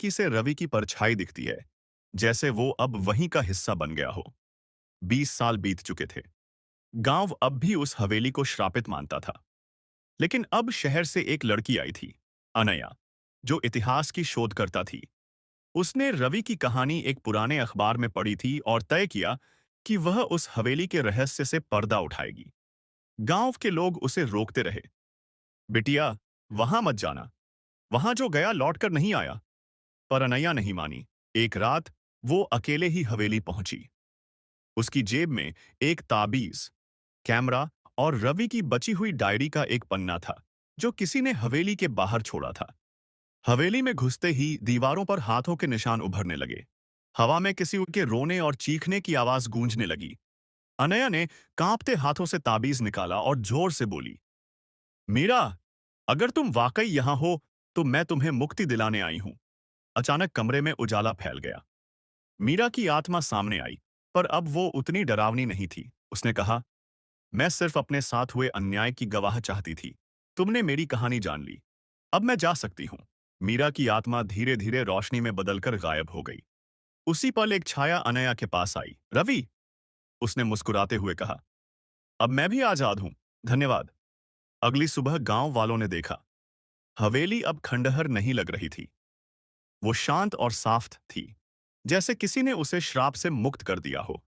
कि से रवि की परछाई दिखती है, जैसे वो अब वहीं का हिस्सा बन गया हो। 20 साल बीत चुके थे। गांव अब भी उस हवेली को श्रापित मानता था। लेकिन अब शहर से एक लड़की आई थी, अनया, जो इतिहास की शोध करता थी। उसने रवि की कहानी एक पुराने अखबार में पढ़ी थी और तय किया कि वह उस हवेली के रहस्य से पर्दा उठाएगी। गांव के लोग उसे रोकते रहे। बिटिया, वहां मत जाना। वहां जो गया लौटकर नहीं आया। पर अनया नहीं मानी। एक रात वो अकेले ही हवेली पहुंची। उसकी जेब में एक ताबीज, कैमरा और रवि की बची हुई डायरी का एक पन्ना था, जो किसी ने हवेली के बाहर छोड़ा था। हवेली में घुसते ही दीवारों पर हाथों के निशान उभरने लगे। हवा में किसी के रोने और चीखने की आवाज गूंजने लगी। अनया ने कांपते हाथों से ताबीज निकाला और जोर से बोली, मीरा, अगर तुम वाकई यहां हो तो मैं तुम्हें मुक्ति दिलाने आई हूं। अचानक कमरे में उजाला फैल गया। मीरा की आत्मा सामने आई, पर अब वो उतनी डरावनी नहीं थी। उसने कहा, मैं सिर्फ अपने साथ हुए अन्याय की गवाह चाहती थी। तुमने मेरी कहानी जान ली। अब मैं जा सकती हूँ। मीरा की आत्मा धीरे धीरे रोशनी में बदलकर गायब हो गई। उसी पल एक छाया अनया के पास आई। रवि, उसने मुस्कुराते हुए कहा, अब मैं भी आजाद हूं। धन्यवाद। अगली सुबह गांव वालों ने देखा। हवेली अब खंडहर नहीं लग रही थी। वो शांत और साफ थी, जैसे किसी ने उसे श्राप से मुक्त कर दिया हो।